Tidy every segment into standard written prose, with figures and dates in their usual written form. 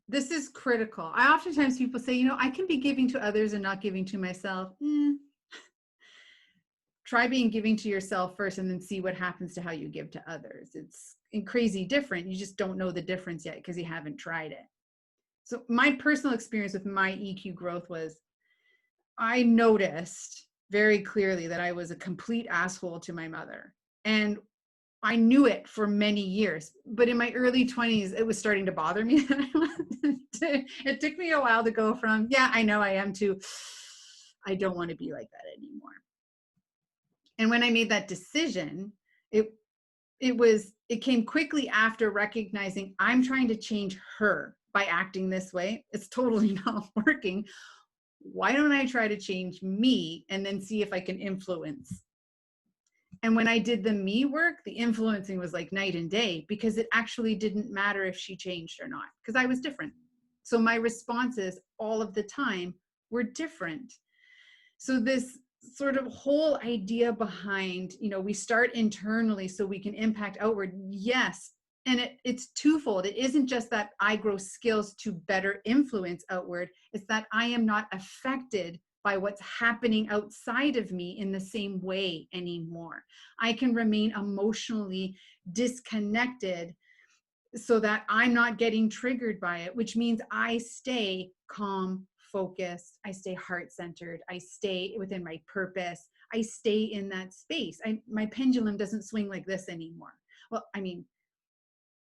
This is critical. I oftentimes people say, you know, I can be giving to others and not giving to myself. Try being giving to yourself first and then see what happens to how you give to others. It's crazy different. You just don't know the difference yet because you haven't tried it. So my personal experience with my EQ growth was I noticed very clearly that I was a complete asshole to my mother. And I knew it for many years, but in my early 20s, it was starting to bother me. It took me a while to go from, yeah, I know I am, to, I don't want to be like that anymore. And when I made that decision, it came quickly after recognizing I'm trying to change her by acting this way. It's totally not working. Why don't I try to change me and then see if I can influence? And when I did the me work, the influencing was like night and day, because it actually didn't matter if she changed or not, because I was different. So my responses all of the time were different. So this sort of whole idea behind, you know, we start internally so we can impact outward. Yes. And it's twofold. It isn't just that I grow skills to better influence outward. It's that I am not affected by what's happening outside of me in the same way anymore. I can remain emotionally disconnected so that I'm not getting triggered by it, which means I stay calm, focused, I stay heart-centered, I stay within my purpose, I stay in that space. My pendulum doesn't swing like this anymore. Well, I mean,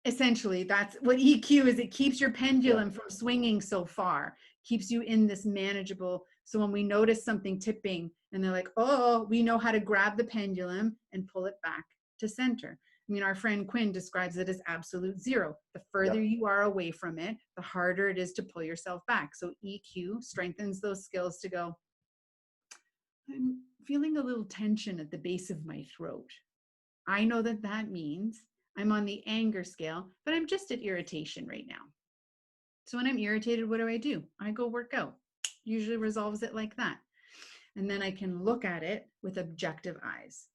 essentially that's what EQ is. It keeps your pendulum from swinging so far, keeps you in this manageable. So when we notice something tipping and they're like, oh, we know how to grab the pendulum and pull it back to center. I mean, our friend Quinn describes it as absolute zero. The further you are away from it, the harder it is to pull yourself back. So EQ strengthens those skills to go, I'm feeling a little tension at the base of my throat. I know that that means I'm on the anger scale, but I'm just at irritation right now. So when I'm irritated, what do? I go work out. Usually resolves it like that. And then I can look at it with objective eyes.